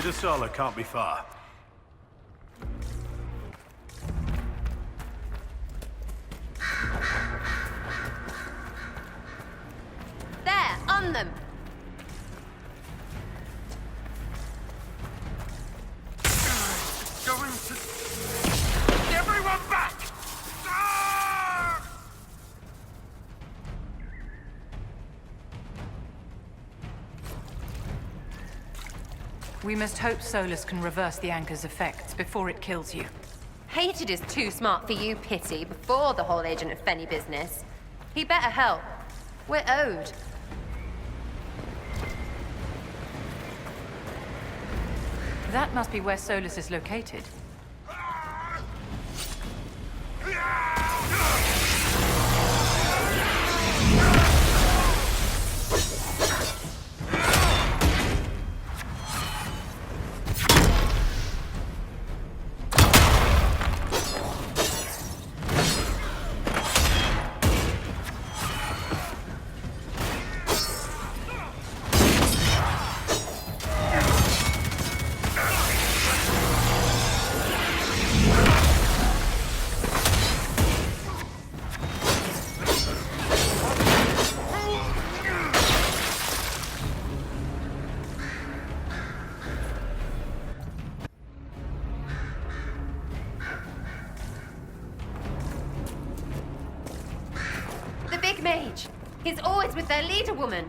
The Sala can't be far. There, on them! Going to... Everyone back! Ah! We must hope Solus can reverse the anchor's effects before it kills you. Hated is too smart for you, Pity, before the whole Agent of Fenny business. He better help. We're owed. That must be where Solus is located. The big mage. He's always with their leader woman.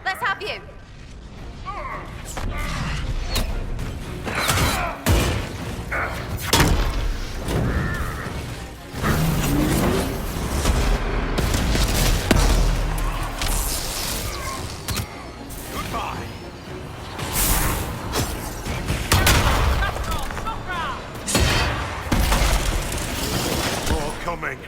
Let's have you. Goodbye. More coming.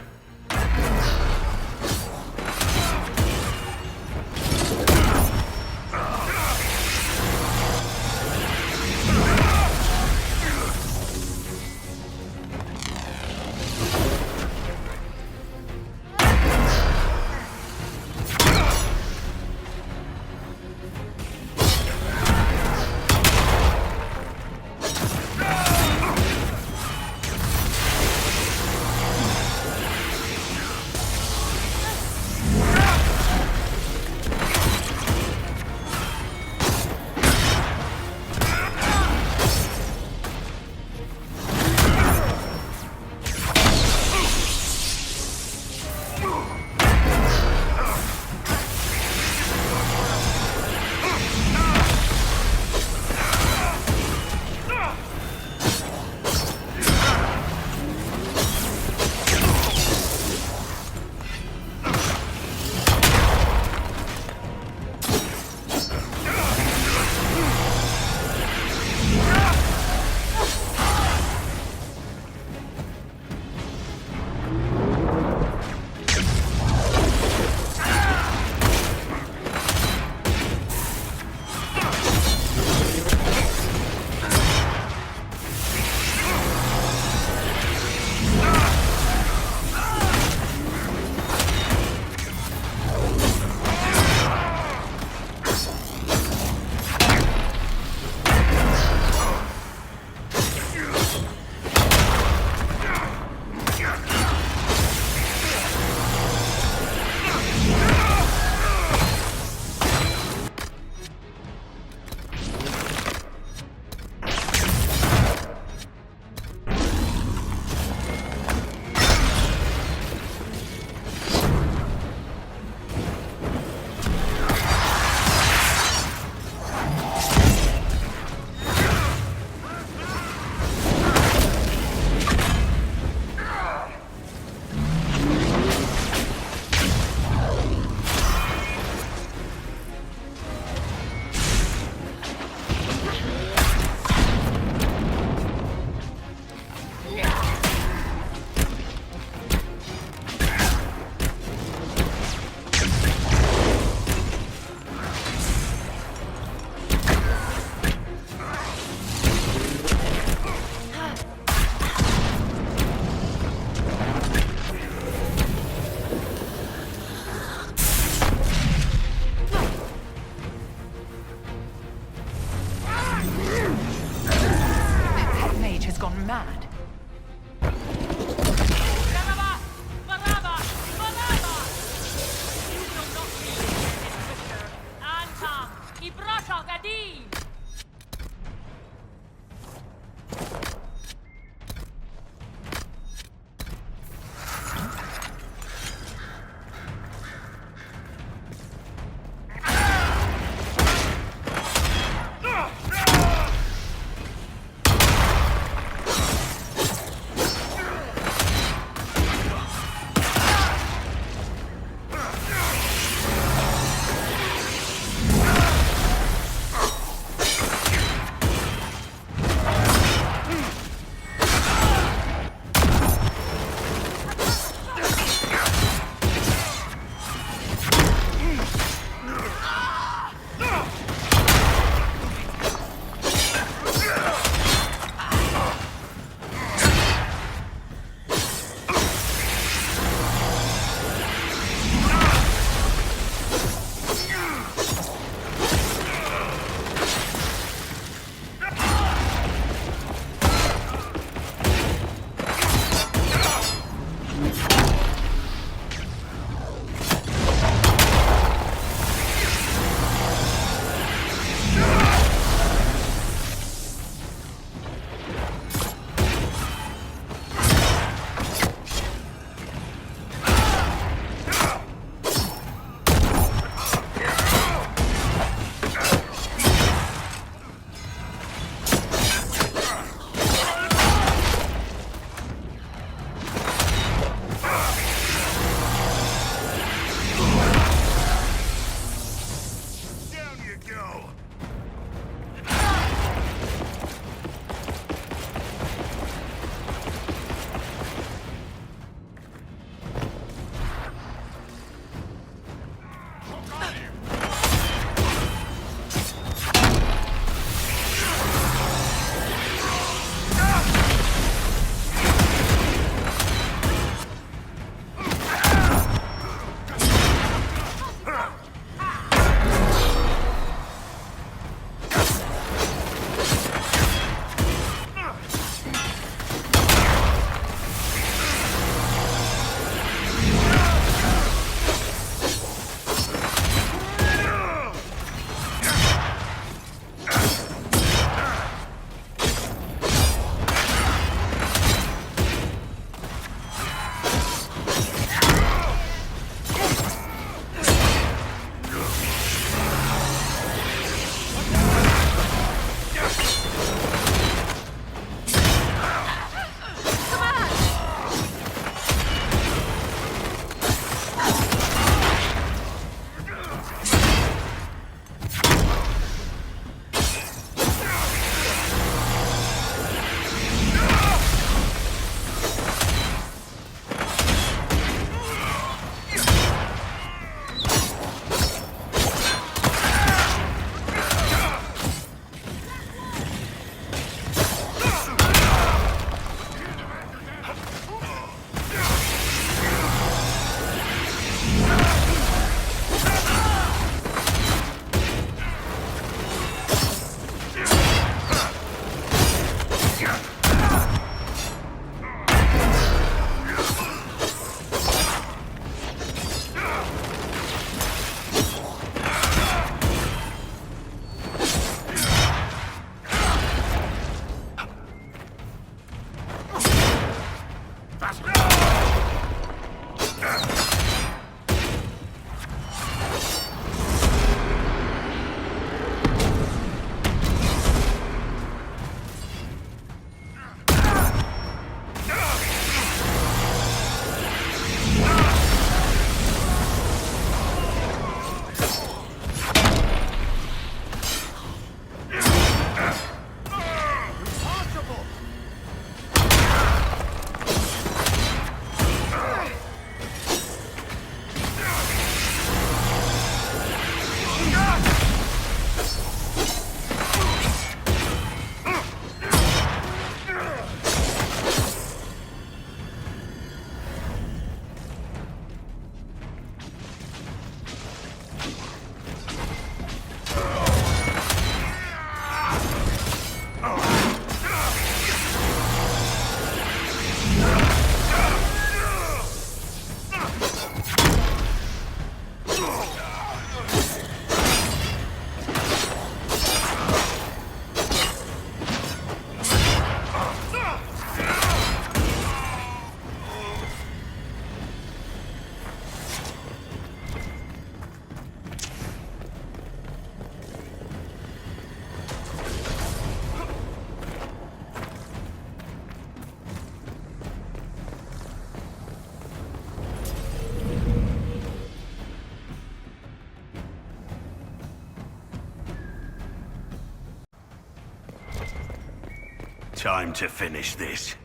Time to finish this.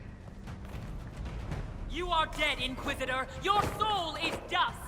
You are dead, Inquisitor! Your soul is dust!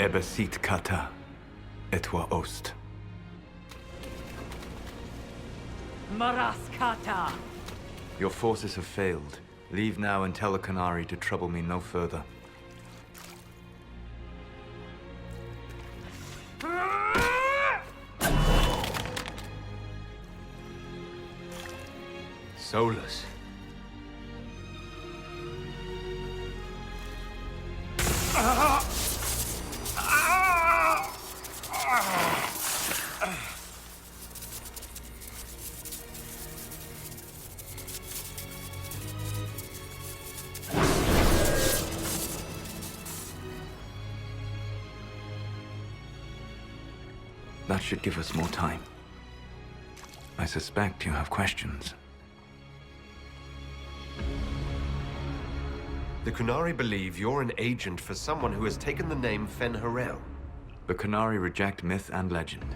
Ebesit kata, etwa ost. Maraskata! Your forces have failed. Leave now and tell the Canary to trouble me no further. Solus. That should give us more time. I suspect you have questions. The Kunari believe you're an agent for someone who has taken the name Fen-Harel. The Canary reject myth and legend.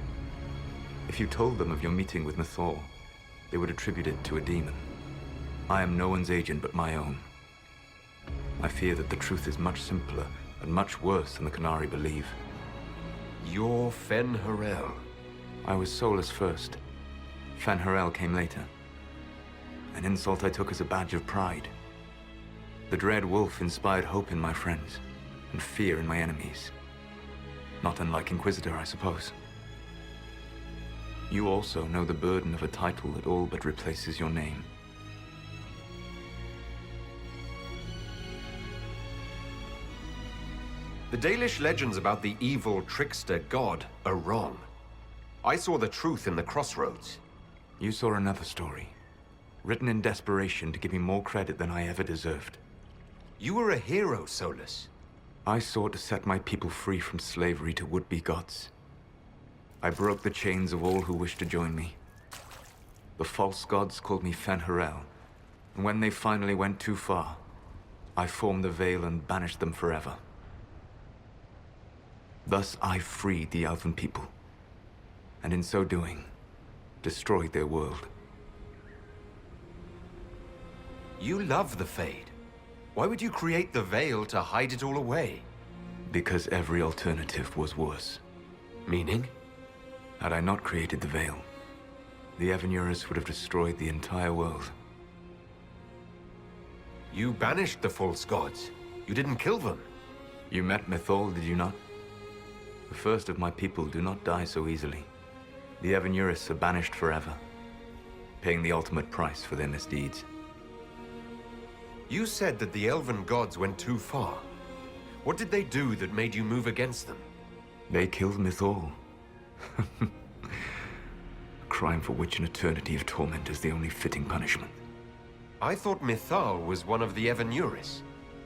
If you told them of your meeting with Mythal, they would attribute it to a demon. I am no one's agent but my own. I fear that the truth is much simpler and much worse than the Canary believe. You're Fen-Harel. I was Solus first. Fen-Harel came later. An insult I took as a badge of pride. The Dread Wolf inspired hope in my friends, and fear in my enemies. Not unlike Inquisitor, I suppose. You also know the burden of a title that all but replaces your name. The Dalish legends about the evil trickster god are wrong. I saw the truth in the crossroads. You saw another story, written in desperation to give me more credit than I ever deserved. You were a hero, Solus. I sought to set my people free from slavery to would-be gods. I broke the chains of all who wished to join me. The false gods called me Fen-Harel, and when they finally went too far, I formed the Veil and banished them forever. Thus I freed the Elven people, and in so doing, destroyed their world. You love the Fade. Why would you create the Veil to hide it all away? Because every alternative was worse. Meaning? Had I not created the Veil, the Evanurus would have destroyed the entire world. You banished the false gods. You didn't kill them. You met Mythal, did you not? The first of my people do not die so easily. The Evanurus are banished forever, paying the ultimate price for their misdeeds. You said that the Elven gods went too far. What did they do that made you move against them? They killed Mythal. A crime for which an eternity of torment is the only fitting punishment. I thought Mythal was one of the Evanurus.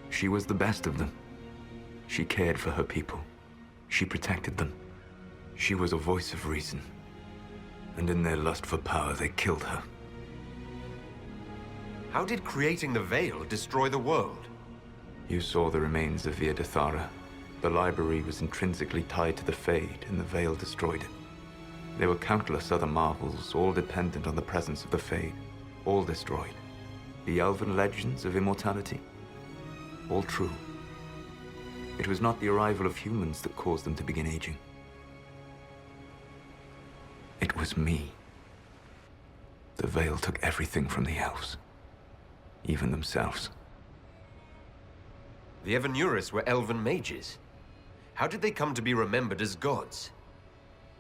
She was the best of them. She cared for her people. She protected them. She was a voice of reason. And in their lust for power, they killed her. How did creating the Veil destroy the world? You saw the remains of Via Dethara. The library was intrinsically tied to the Fade, and the Veil destroyed it. There were countless other marvels, all dependent on the presence of the Fade, all destroyed. The Elven legends of immortality, all true. It was not the arrival of humans that caused them to begin aging. It was me. The Veil took everything from the elves, even themselves. The Evanurus were Elven mages. How did they come to be remembered as gods?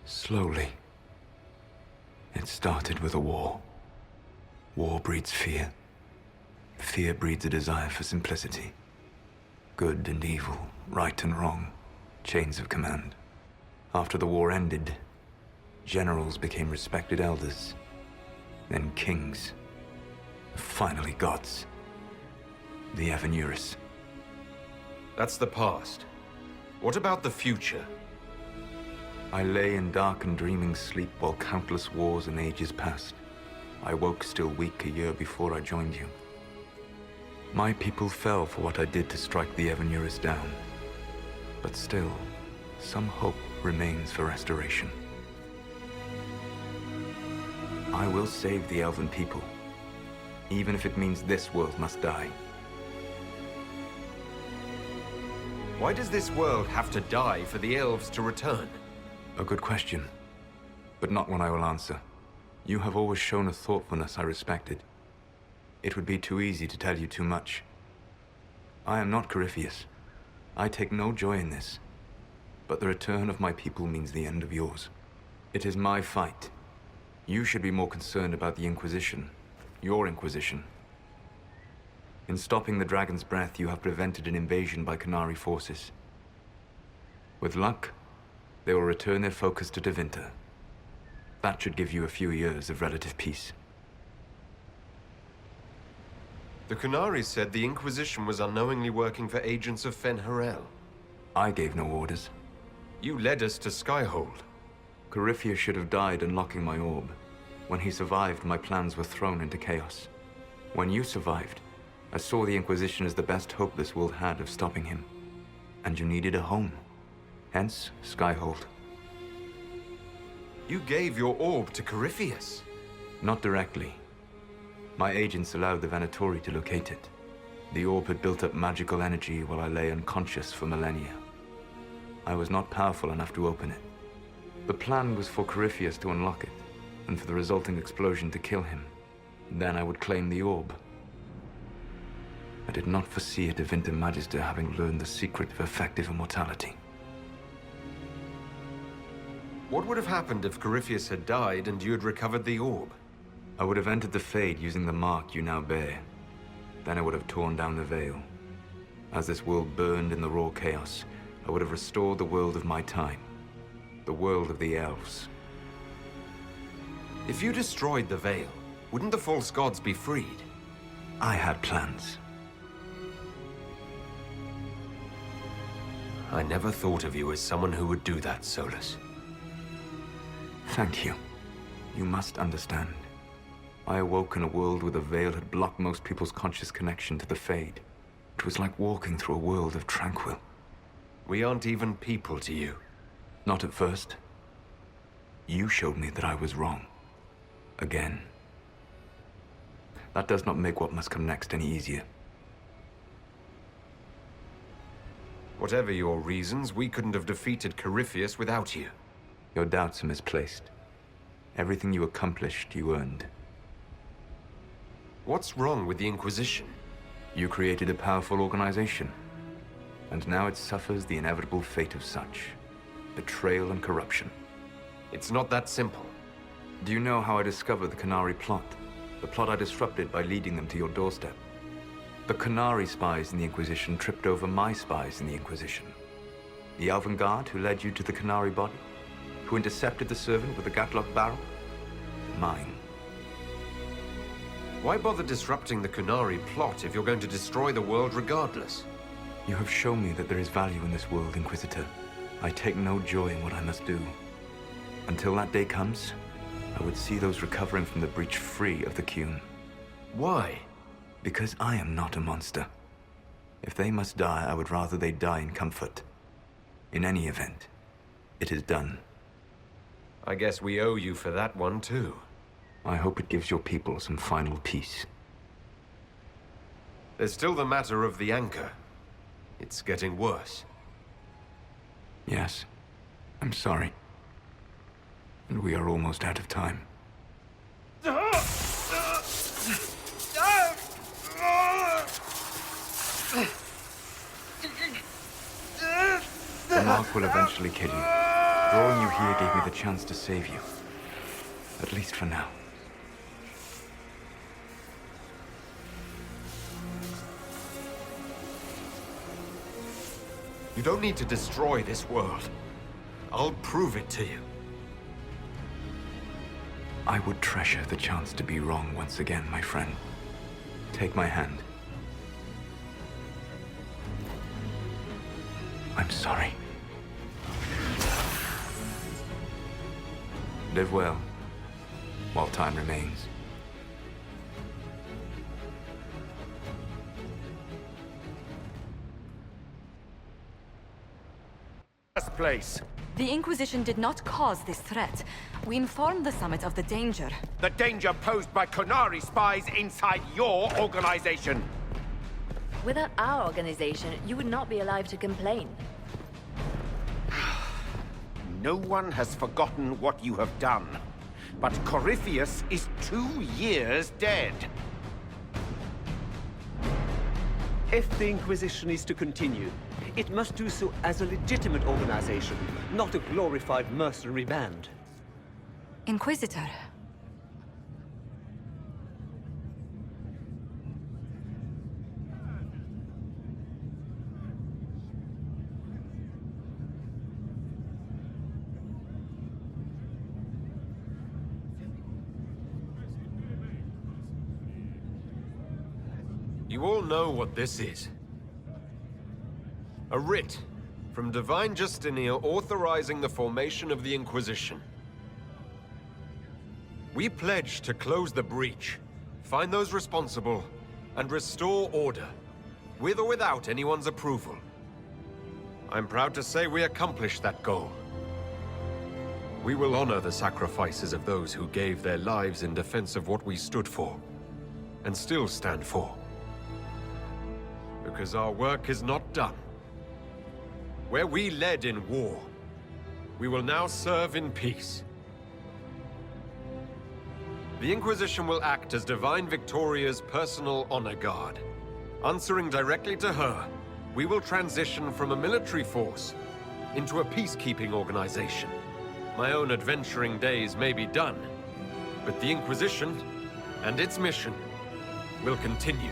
Slowly. It started with a war. War breeds fear. Fear breeds a desire for simplicity. Good and evil, right and wrong, chains of command. After the war ended, generals became respected elders, then kings, finally gods. The Evanurus. That's the past. What about the future? I lay in dark and dreaming sleep while countless wars and ages passed. I woke still weak a year before I joined you. My people fell for what I did to strike the Evanurus down. But still, some hope remains for restoration. I will save the Elven people, even if it means this world must die. Why does this world have to die for the elves to return? A good question, but not one I will answer. You have always shown a thoughtfulness I respected. It would be too easy to tell you too much. I am not Corypheus. I take no joy in this. But the return of my people means the end of yours. It is my fight. You should be more concerned about the Inquisition. Your Inquisition. In stopping the Dragon's Breath, you have prevented an invasion by Qunari forces. With luck, they will return their focus to Tevinter. That should give you a few years of relative peace. The Qunari said the Inquisition was unknowingly working for agents of Fen-Harel. I gave no orders. You led us to Skyhold. Corypheus should have died unlocking my orb. When he survived, my plans were thrown into chaos. When you survived, I saw the Inquisition as the best hope this world had of stopping him. And you needed a home. Hence, Skyhold. You gave your orb to Corypheus. Not directly. My agents allowed the Venatori to locate it. The orb had built up magical energy while I lay unconscious for millennia. I was not powerful enough to open it. The plan was for Corypheus to unlock it, and for the resulting explosion to kill him. Then I would claim the orb. I did not foresee a Tevinter Magister having learned the secret of effective immortality. What would have happened if Corypheus had died and you had recovered the orb? I would have entered the Fade using the mark you now bear. Then I would have torn down the veil. As this world burned in the raw chaos, I would have restored the world of my time. The world of the elves. If you destroyed the veil, wouldn't the false gods be freed? I had plans. I never thought of you as someone who would do that, Solus. Thank you. You must understand. I awoke in a world where the veil had blocked most people's conscious connection to the Fade. It was like walking through a world of tranquil. We aren't even people to you. Not at first. You showed me that I was wrong. Again. That does not make what must come next any easier. Whatever your reasons, we couldn't have defeated Corypheus without you. Your doubts are misplaced. Everything you accomplished, you earned. What's wrong with the Inquisition? You created a powerful organization. And now it suffers the inevitable fate of such. Betrayal and corruption. It's not that simple. Do you know how I discovered the Qunari plot? The plot I disrupted by leading them to your doorstep. The Qunari spies in the Inquisition tripped over my spies in the Inquisition. The Elven Guard who led you to the Qunari body? Who intercepted the servant with the Gatlock barrel? Mine. Why bother disrupting the Qunari plot if you're going to destroy the world regardless? You have shown me that there is value in this world, Inquisitor. I take no joy in what I must do. Until that day comes, I would see those recovering from the breach free of the Qun. Why? Because I am not a monster. If they must die, I would rather they die in comfort. In any event, it is done. I guess we owe you for that one too. I hope it gives your people some final peace. There's still the matter of the anchor. It's getting worse. Yes, I'm sorry. And we are almost out of time. The mark will eventually kill you. Drawing you here gave me the chance to save you. At least for now. You don't need to destroy this world. I'll prove it to you. I would treasure the chance to be wrong once again, my friend. Take my hand. I'm sorry. Live well, while time remains. Place. The Inquisition did not cause this threat. We informed the Summit of the danger. The danger posed by Qunari spies inside your organization. Without our organization, you would not be alive to complain. No one has forgotten what you have done. But Corypheus is 2 years dead. If the Inquisition is to continue, it must do so as a legitimate organization, not a glorified mercenary band. Inquisitor. You all know what this is. A writ from Divine Justinia authorizing the formation of the Inquisition. We pledge to close the breach, find those responsible, and restore order, with or without anyone's approval. I'm proud to say we accomplished that goal. We will honor the sacrifices of those who gave their lives in defense of what we stood for, and still stand for. Because our work is not done. Where we led in war, we will now serve in peace. The Inquisition will act as Divine Victoria's personal honor guard. Answering directly to her, we will transition from a military force into a peacekeeping organization. My own adventuring days may be done, but the Inquisition and its mission will continue.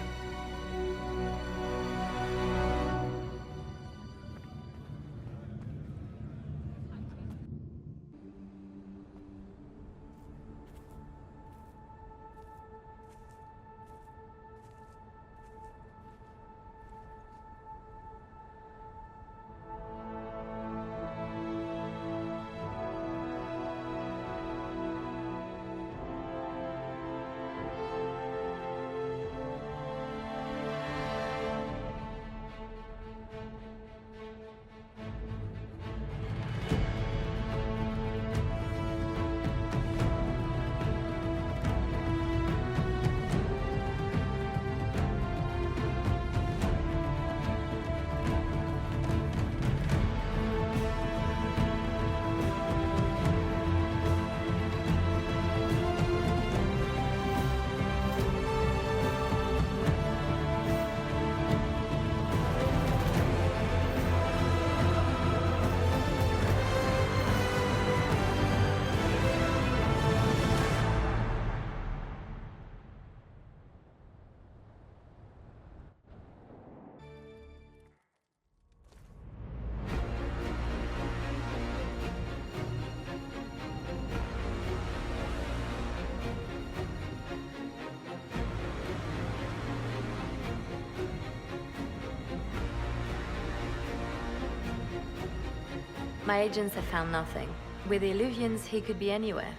My agents have found nothing. With the Illuvians, he could be anywhere.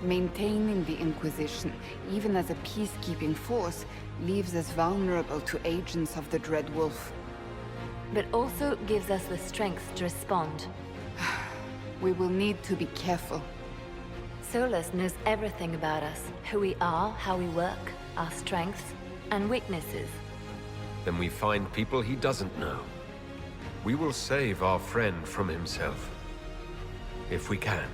Maintaining the Inquisition, even as a peacekeeping force, leaves us vulnerable to agents of the Dread Wolf. But also gives us the strength to respond. We will need to be careful. Solus knows everything about us. Who we are, how we work, our strengths and weaknesses. Then we find people he doesn't know. We will save our friend from himself. If we can.